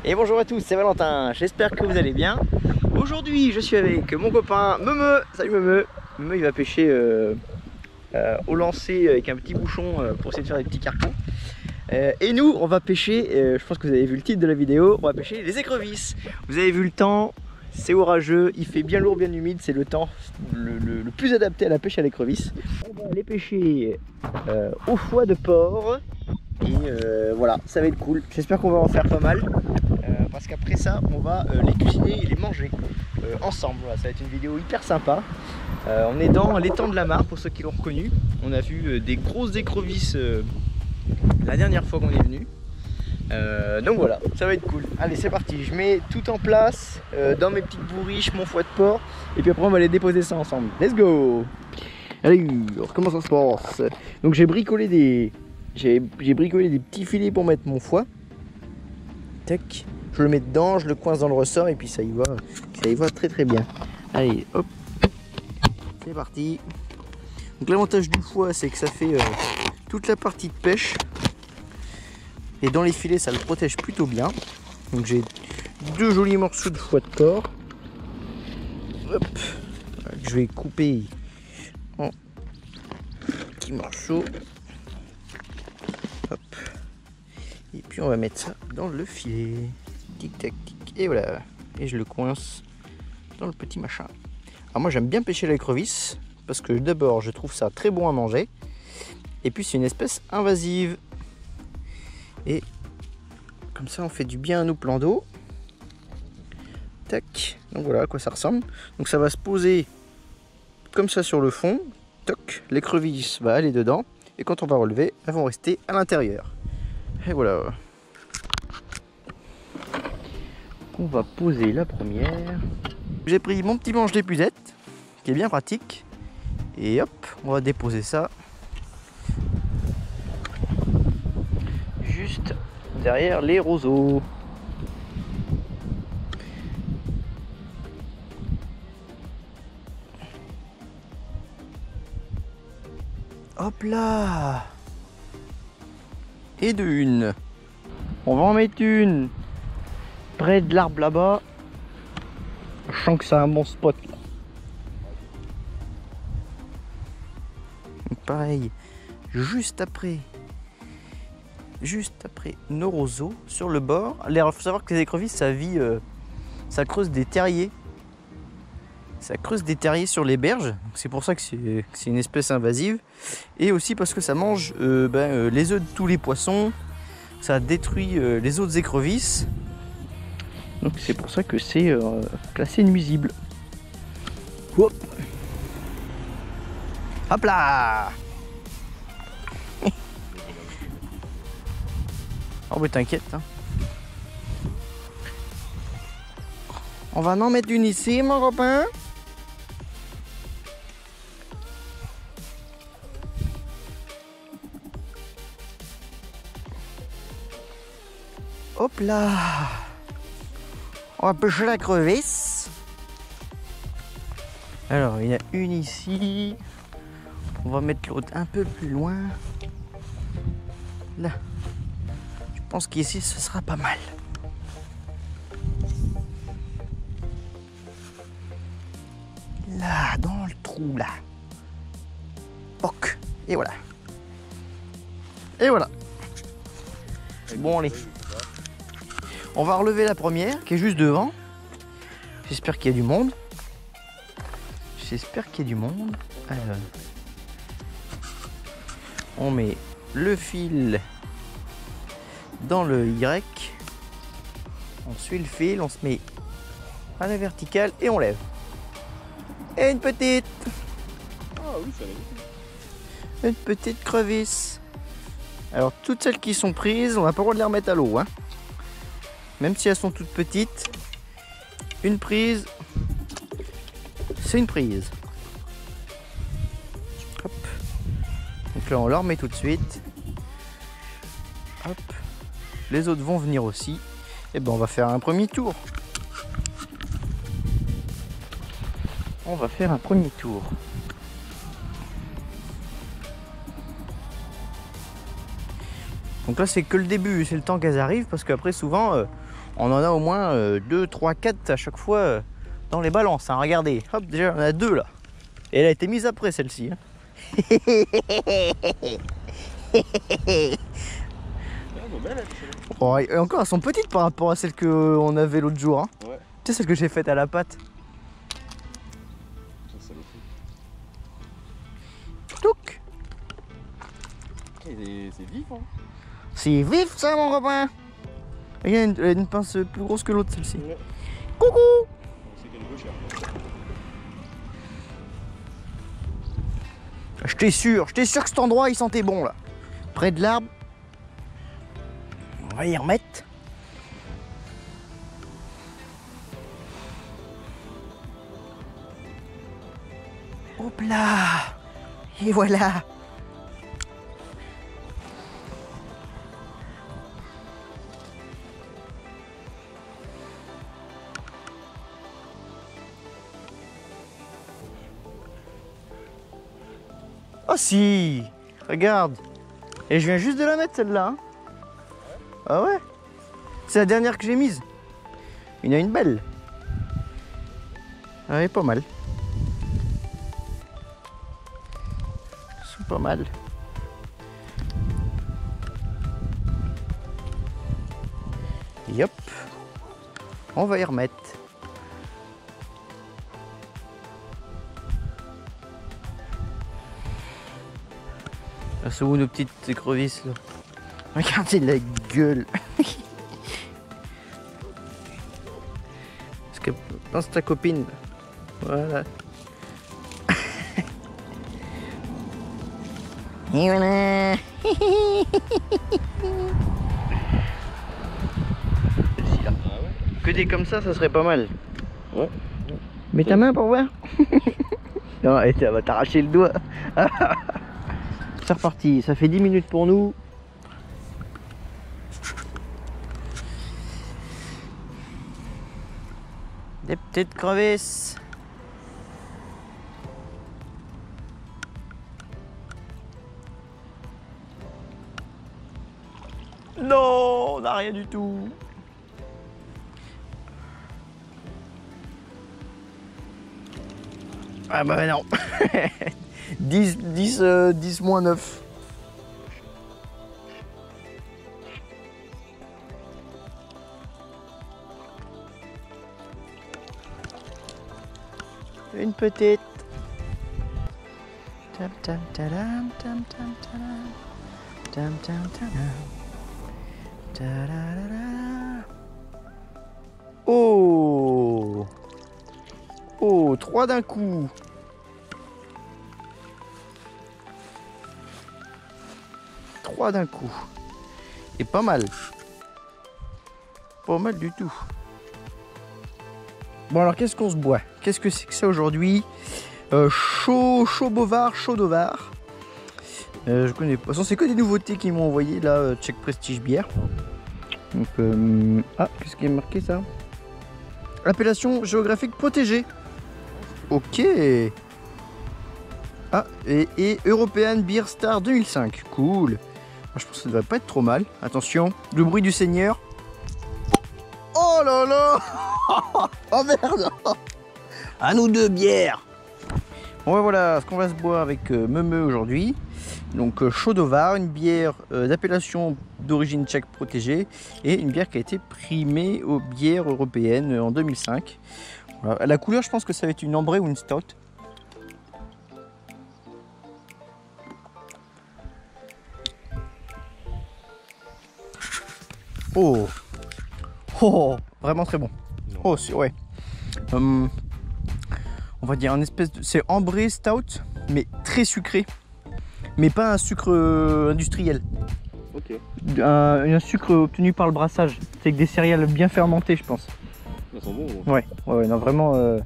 Et bonjour à tous, c'est Valentin, j'espère que vous allez bien. Aujourd'hui je suis avec mon copain Meme. Salut Meme. Meme il va pêcher au lancer avec un petit bouchon pour essayer de faire des petits carpons. Et nous on va pêcher, je pense que vous avez vu le titre de la vidéo, on va pêcher les écrevisses. Vous avez vu le temps, c'est orageux, il fait bien lourd, bien humide, c'est le temps le plus adapté à la pêche à l'écrevisse. On va aller pêcher au foie de porc. Et voilà, ça va être cool. J'espère qu'on va en faire pas mal. Parce qu'après ça, on va les cuisiner et les manger ensemble. Voilà, ça va être une vidéo hyper sympa. On est dans l'étang de la Mare, pour ceux qui l'ont reconnu. On a vu des grosses écrevisses la dernière fois qu'on est venu. Donc voilà, ça va être cool. Allez, c'est parti. Je mets tout en place dans mes petites bourriches, mon foie de porc. Et puis après, on va aller déposer ça ensemble. Let's go! Allez, comment ça se passe? Donc j'ai bricolé des petits filets pour mettre mon foie. Tac, je le mets dedans, je le coince dans le ressort et puis ça y va très très bien. Allez, hop, c'est parti. Donc l'avantage du foie, c'est que ça fait toute la partie de pêche. Et dans les filets, ça le protège plutôt bien. Donc j'ai deux jolis morceaux de foie de porc. Hop, que je vais couper en petits morceaux. Hop. Et puis on va mettre ça dans le filet. Tic tac tic. Et voilà. Et je le coince dans le petit machin. Alors moi j'aime bien pêcher l'écrevisse parce que d'abord je trouve ça très bon à manger. Et puis c'est une espèce invasive. Et comme ça on fait du bien à nos plans d'eau. Tac. Donc voilà à quoi ça ressemble. Donc ça va se poser comme ça sur le fond. Toc. L'écrevisse va aller dedans. Et quand on va relever, elles vont rester à l'intérieur. Et voilà. On va poser la première. J'ai pris mon petit manche d'épuisette, qui est bien pratique. Et hop, on va déposer ça. Juste derrière les roseaux. Hop là! Et de une. On va en mettre une près de l'arbre là-bas. Je sens que c'est un bon spot là. Pareil, juste après nos roseaux sur le bord. Il faut savoir que les écrevisses, ça vit, ça creuse des terriers. Ça creuse des terriers sur les berges, c'est pour ça que c'est une espèce invasive. Et aussi parce que ça mange les œufs de tous les poissons, ça détruit les autres écrevisses. Donc c'est pour ça que c'est classé nuisible. Hop, hop là. Oh mais t'inquiète, hein. On va en mettre une ici mon copain. Hop là, on va pêcher la crevisse. Alors il y en a une ici. On va mettre l'autre un peu plus loin. Là, je pense qu'ici ce sera pas mal. Là, dans le trou là. Poc. Et voilà. Et voilà. Bon allez. On va relever la première qui est juste devant. J'espère qu'il y a du monde. J'espère qu'il y a du monde. Alors, on met le fil dans le Y. On suit le fil, on se met à la verticale et on lève. Et une petite. Ah oui, ça va. Une petite crevisse. Alors toutes celles qui sont prises, on n'a pas le droit de les remettre à l'eau, hein. Même si elles sont toutes petites, une prise, c'est une prise. Hop. Donc là, on leur remet tout de suite. Hop. Les autres vont venir aussi. Et ben, on va faire un premier tour. On va faire un premier tour. Donc là c'est que le début, c'est le temps qu'elles arrivent parce qu'après souvent on en a au moins 2, 3, 4 à chaque fois dans les balances. Hein. Regardez, hop, déjà on en a 2 là. Et elle a été mise après celle-ci. Hein. Oh, et encore, elles sont petites par rapport à celles qu'on avait l'autre jour. Hein. Ouais. Tu sais, celle que j'ai faite à la pâte. Touc. C'est vif, hein. C'est vif ça, mon copain. Regarde, elle a une pince plus grosse que l'autre, celle-ci. Ouais. Coucou. C'est quelque cher. J'étais sûr que cet endroit il sentait bon là. Près de l'arbre. On va y remettre. Hop là. Et voilà. Oh si. Regarde. Et je viens juste de la mettre celle-là. Hein. Ah ouais. C'est la dernière que j'ai mise. Il y en a une belle. Ouais, pas mal. C'est pas mal. Et hop. On va y remettre. Ah, c'est où nos petites écrevisses là? Regardez la gueule. Parce que pense ta copine. Voilà. Et voilà. Celle-ci là. Ah ouais. Que des comme ça serait pas mal. Ouais. Mets ta main pour voir. Non, elle va t'arracher le doigt. C'est reparti, ça fait 10 minutes pour nous. Des petites crevisses. Non, on n'a rien du tout. Ah bah non. 10 moins 9. Une petite. Tam tam tadam, tam tam tadam. Tam tam tadam. Tadadada. Oh! Oh, 3 d'un coup. D'un coup. Et pas mal. Pas mal du tout. Bon alors qu'est-ce qu'on se boit? Qu'est-ce que c'est que ça aujourd'hui? Chaud bovard, chaud d'Ovar. Je connais pas. C'est que des nouveautés qu'ils m'ont envoyé là, Czech Prestige bière. Donc ah, qu'est-ce qui est marqué ça? Appellation géographique protégée. Ok. Ah, et European Beer Star 2005. Cool. Je pense que ça devrait pas être trop mal. Attention, le bruit du Seigneur. Oh là là. Oh merde. À nous deux, bière. Bon ouais, voilà ce qu'on va se boire avec Meumeu aujourd'hui. Donc chaud d'Ovar, une bière d'appellation d'origine tchèque protégée et une bière qui a été primée aux bières européennes en 2005. Voilà. La couleur, je pense que ça va être une ambrée ou une stout. Oh. Oh, vraiment très bon. Non. Oh, ouais. On va dire un espèce de... C'est ambré stout, mais très sucré. Mais pas un sucre industriel. Ok. Un sucre obtenu par le brassage. C'est avec des céréales bien fermentées, je pense. Elles sont bons. Ouais, non, vraiment...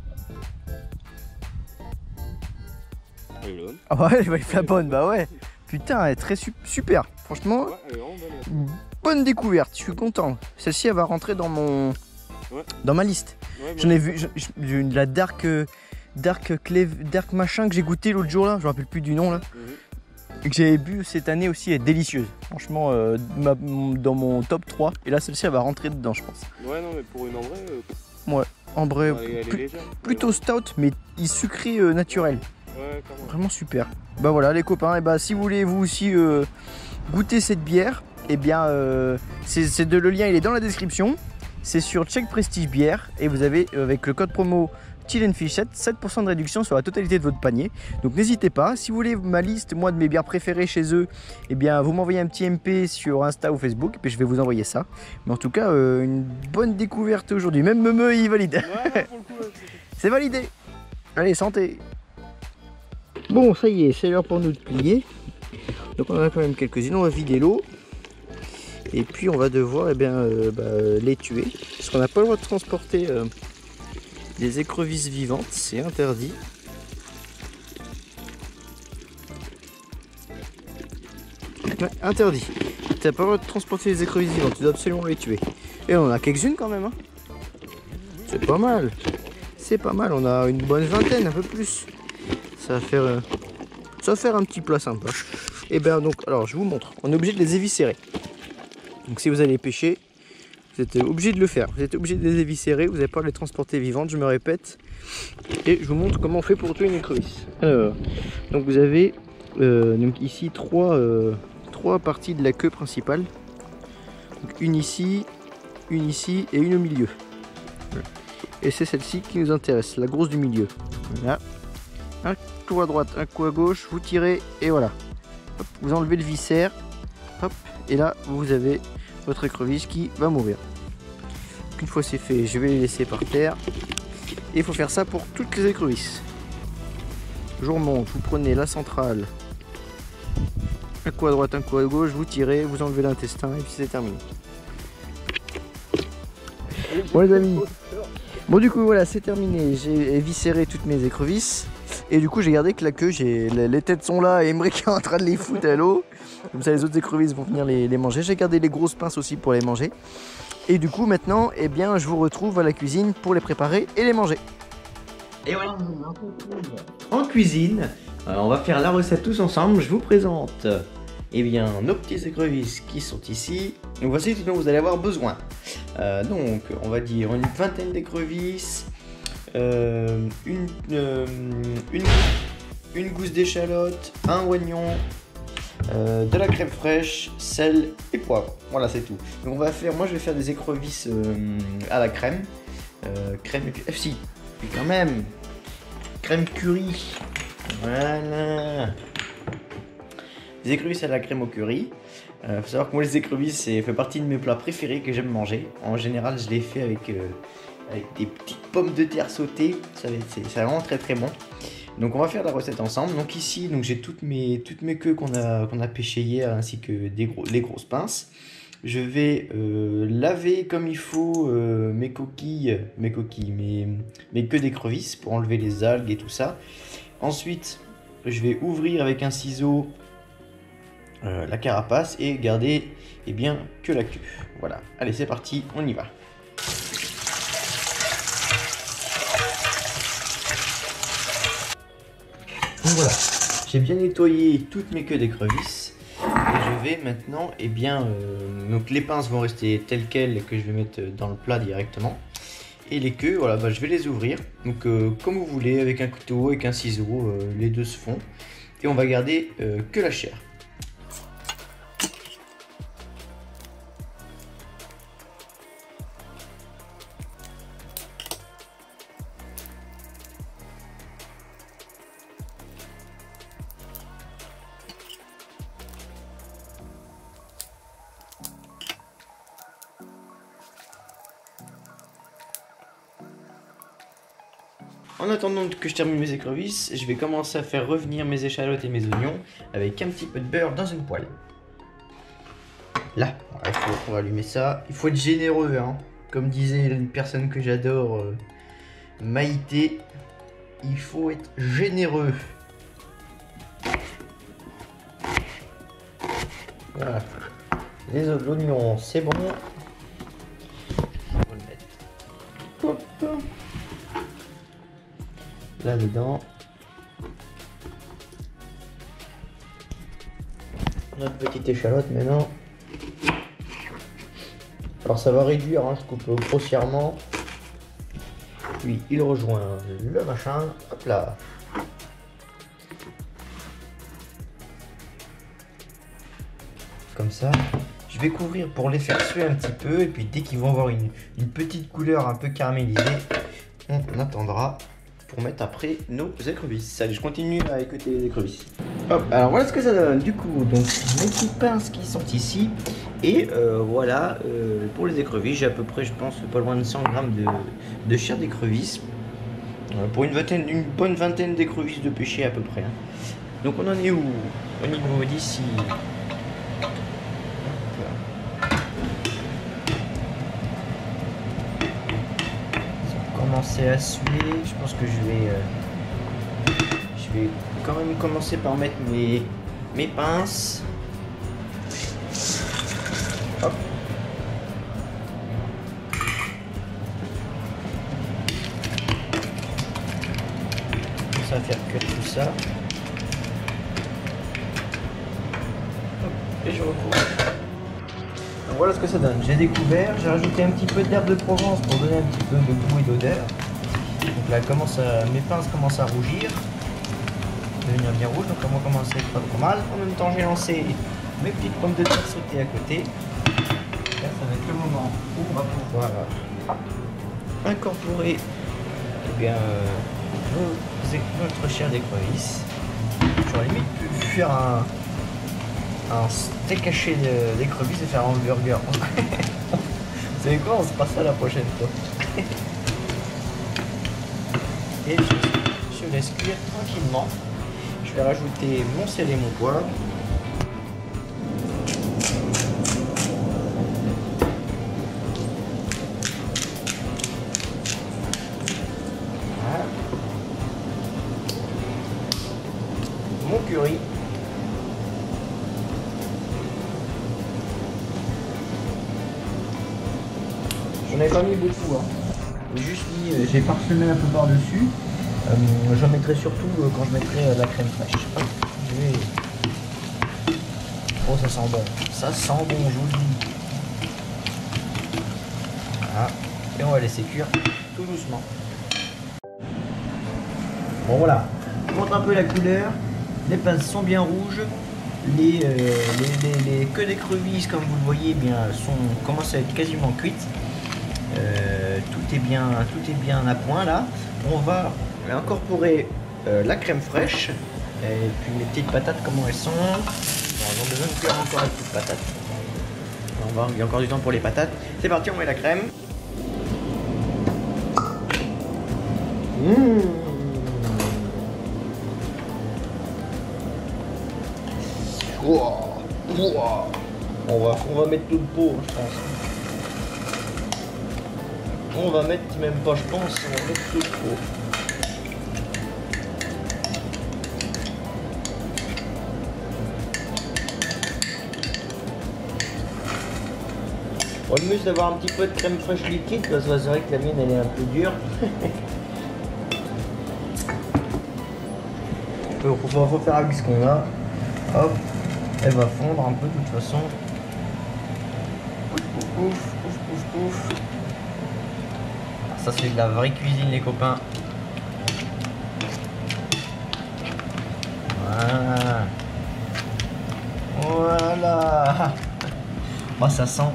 Ah ouais, elle est bonne, bah ouais. Putain, elle est très super. Franchement, Ouais, elle est vraiment bonne. bonne découverte, je suis content. Celle-ci, elle va rentrer dans mon... Ouais. Dans ma liste. Ouais, J'en ai vu la dark machin que j'ai goûté l'autre jour là, je me rappelle plus du nom là. que j'avais bu cette année aussi est délicieuse. Franchement, dans mon top 3. Et là, celle-ci, elle va rentrer dedans, je pense. Ouais, non, mais pour une ambrée. Ouais, ambrée, Elle est légère. plutôt stout, mais sucré naturel. Ouais, clairement. Vraiment super. Bah voilà, les copains, et bah si vous voulez vous aussi goûter cette bière, et bien, le lien il est dans la description. C'est sur Czech Prestige Bière et vous avez avec le code promo Chill&Fish 7% de réduction sur la totalité de votre panier. Donc n'hésitez pas, si vous voulez ma liste moi de mes bières préférées chez eux, et bien vous m'envoyez un petit MP sur Insta ou Facebook et puis je vais vous envoyer ça. Mais en tout cas, une bonne découverte aujourd'hui. Même Memeux il valide. Ouais, pour le coup, ouais, c'est validé. Allez, santé. Bon, ça y est, c'est l'heure pour nous de plier. Donc on en a quand même quelques-unes, on va vider l'eau. Et puis on va devoir les tuer. Parce qu'on n'a pas le droit de transporter des écrevisses vivantes, c'est interdit. Ouais, interdit. Tu n'as pas le droit de transporter les écrevisses vivantes, tu dois absolument les tuer. Et on en a quelques-unes quand même. Hein. C'est pas mal. C'est pas mal, on a une bonne vingtaine, un peu plus. Ça va faire un petit plat sympa. Et bien donc, alors je vous montre, on est obligé de les éviscérer. Donc si vous allez pêcher, vous êtes obligé de le faire. Vous êtes obligé de les éviscérer, vous n'allez pas les transporter vivantes, je me répète. Et je vous montre comment on fait pour tuer une écrevisse. Alors, donc vous avez donc ici trois parties de la queue principale. Donc une ici et une au milieu. Et c'est celle-ci qui nous intéresse, la grosse du milieu. Voilà. Un coup à droite, un coup à gauche, vous tirez et voilà. Hop, vous enlevez le viscère. Hop, et là vous avez votre écrevisse qui va mourir. Donc, une fois c'est fait, je vais les laisser par terre. Et il faut faire ça pour toutes les écrevisses. Je remonte, vous prenez la centrale. Un coup à droite, un coup à gauche, vous tirez, vous enlevez l'intestin et puis c'est terminé. Bon les amis, bon du coup voilà c'est terminé, j'ai éviscéré toutes mes écrevisses. Et du coup j'ai gardé que la queue, les têtes sont là et Emmerich est en train de les foutre à l'eau. Comme ça les autres écrevisses vont venir les manger. J'ai gardé les grosses pinces aussi pour les manger. Et du coup maintenant, eh bien, je vous retrouve à la cuisine pour les préparer et les manger. Et voilà, en cuisine, on va faire la recette tous ensemble. Je vous présente nos petites écrevisses qui sont ici. Et voici ce dont vous allez avoir besoin. Donc on va dire une vingtaine d'écrevisses. Une gousse d'échalote, un oignon, de la crème fraîche, sel et poivre. Voilà, c'est tout. Donc moi je vais faire des écrevisses à la crème. Crème quand même. Crème curry. Voilà. Des écrevisses à la crème au curry. Faut savoir que moi les écrevisses fait partie de mes plats préférés que j'aime manger. En général je les fais avec des petites pommes de terre sautées, c'est vraiment très très bon. Donc on va faire la recette ensemble. Donc ici j'ai toutes mes queues qu'on a pêchées hier ainsi que les grosses pinces. Je vais laver comme il faut mes queues d'écrevisses pour enlever les algues et tout ça. Ensuite je vais ouvrir avec un ciseau la carapace et garder que la queue. Voilà, allez c'est parti, on y va. Donc voilà, j'ai bien nettoyé toutes mes queues d'écrevisses et je vais maintenant, donc les pinces vont rester telles quelles et que je vais mettre dans le plat directement. Et les queues, voilà, je vais les ouvrir, donc comme vous voulez, avec un couteau, avec un ciseau, les deux se font. Et on va garder que la chair. En attendant que je termine mes écrevisses, je vais commencer à faire revenir mes échalotes et mes oignons avec un petit peu de beurre dans une poêle. Là, on va allumer ça. Il faut être généreux, hein. Comme disait une personne que j'adore, Maïté, il faut être généreux. Voilà. L'oignon, c'est bon. On va le mettre. Hop. Là dedans. notre petite échalote maintenant. Alors ça va réduire, hein, je coupe grossièrement. Puis il rejoint le machin. Hop là. Comme ça. Je vais couvrir pour les faire suer un petit peu. Et puis dès qu'ils vont avoir une petite couleur un peu caramélisée, on attendra pour mettre après nos écrevisses. Allez, je continue à écouter les écrevisses. Hop, alors voilà ce que ça donne. Du coup, donc mes petites pinces qui sont ici. Et voilà, pour les écrevisses, j'ai à peu près, je pense, pas loin de 100 grammes de chair d'écrevisse. Pour une bonne vingtaine d'écrevisses de pêcher à peu près. Hein. Donc on en est où au niveau d'ici? Commencer à suer, je pense que je vais quand même commencer par mettre mes pinces. Hop. Ça va faire cuire tout ça. Hop. Et je recouvre. Donc voilà ce que ça donne. J'ai découvert, j'ai rajouté un petit peu d'herbe de Provence pour donner un petit peu de goût et d'odeur. Donc là, mes pinces commencent à rougir, devenir bien rouge, donc là, on va commencer pas trop mal. En même temps, j'ai lancé mes petites pommes de terre sautées à côté. Là, ça va être le moment où on va pouvoir incorporer notre chair d'écrevisse. J'aurais limite pu faire un steak haché d'écrevisse et faire un hamburger. Vous savez quoi, on se passe ça la prochaine fois. Et je laisse cuire tranquillement. Je vais rajouter mon sel et mon poivre. Voilà. Mon curry. J'en ai pas mis beaucoup, hein. Juste mis, j'ai parsemé un peu par-dessus. J'en mettrai surtout quand je mettrai la crème fraîche. Hop, oh, ça sent bon. Ça sent bon, je vous le dis. Voilà. Et on va laisser cuire tout doucement. Bon voilà. Je montre un peu la couleur. Les pinces sont bien rouges. Les queues d'écrevisses, comme vous le voyez, commencent à être quasiment cuites. Tout est bien à point là. On va incorporer la crème fraîche et puis mes petites patates, comment elles sont. Bon, elles ont besoin de cuire encore les petites patates. Il y a encore du temps pour les patates. C'est parti, on met la crème. Wow. Wow. On va mettre tout le pot, je pense. On va mettre, même pas je pense, on va mettre tout le pot. Bon, le mieux c'est d'avoir un petit peu de crème fraîche liquide, parce que c'est vrai que la mienne elle est un peu dure. Faut faire avec ce qu'on a. Hop, elle va fondre un peu de toute façon. Ouf, ouf, ouf, ouf, ouf. Ça c'est de la vraie cuisine les copains. Voilà. Voilà. Oh, ça sent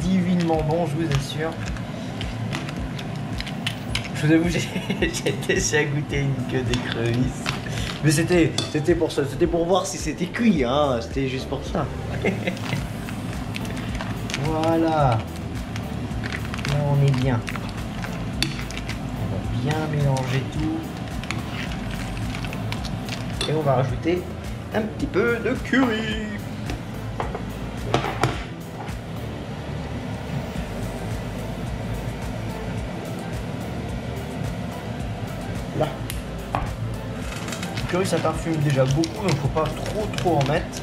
divinement bon, je vous assure. Je vous avoue, j'ai essayé à goûter une queue d'écrevisse. Mais c'était pour ça, c'était pour voir si c'était cuit, hein. C'était juste pour ça. Voilà. Là on est bien. On va bien mélanger tout. Et on va rajouter un petit peu de curry. Là. Le curry ça parfume déjà beaucoup, donc faut pas trop en mettre.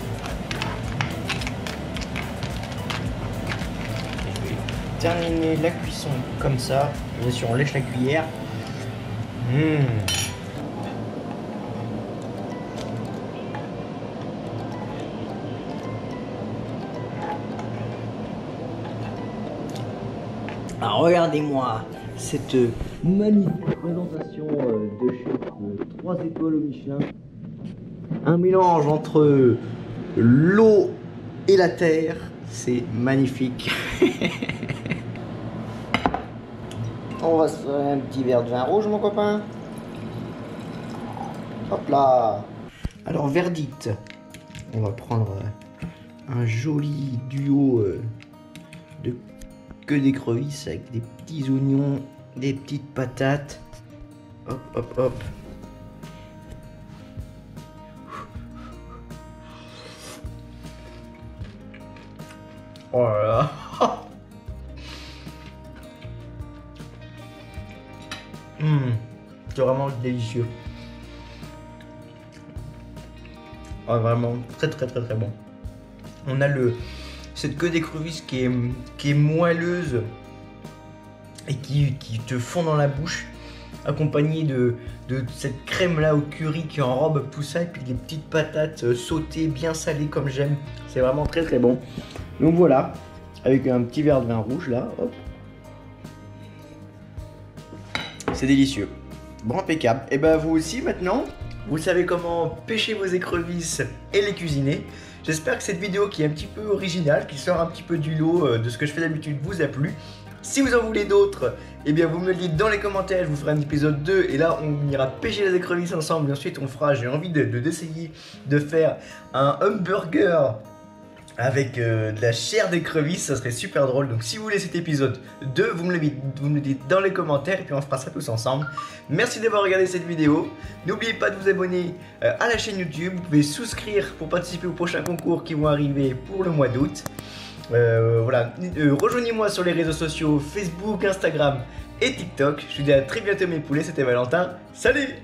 Et je vais terminer la cuisson comme ça. Bien sûr on lèche la cuillère. Alors regardez-moi cette magnifique présentation de chef 3 étoiles au Michelin. Un mélange entre l'eau et la terre, c'est magnifique. On va se faire un petit verre de vin rouge, mon copain. Hop là. Alors verdict, on va prendre un joli duo de queue d'écrevisse avec des petits oignons, des petites patates. Hop, hop, hop. Oh là là. C'est vraiment délicieux. Oh, vraiment très bon. On a cette queue d'écrevisse qui est moelleuse et qui te fond dans la bouche, accompagnée de cette crème là au curry qui enrobe tout ça, et puis des petites patates sautées bien salées comme j'aime. C'est vraiment très bon. Donc voilà, avec un petit verre de vin rouge là, hop. C'est délicieux. Bon, impeccable. Et ben vous aussi maintenant, vous savez comment pêcher vos écrevisses et les cuisiner. J'espère que cette vidéo qui est un petit peu originale, qui sort un petit peu du lot de ce que je fais d'habitude, vous a plu. Si vous en voulez d'autres, eh bien vous me le dites dans les commentaires, je vous ferai un épisode 2 et là on ira pêcher les écrevisses ensemble et ensuite on fera, j'ai envie d'essayer de faire un hamburger avec de la chair d'écrevisse, ça serait super drôle. Donc si vous voulez cet épisode 2, vous me le dites dans les commentaires et puis on fera ça tous ensemble. Merci d'avoir regardé cette vidéo. N'oubliez pas de vous abonner à la chaîne YouTube. Vous pouvez souscrire pour participer aux prochains concours qui vont arriver pour le mois d'août. Voilà, rejoignez-moi sur les réseaux sociaux Facebook, Instagram et TikTok. Je vous dis à très bientôt mes poulets, c'était Valentin. Salut!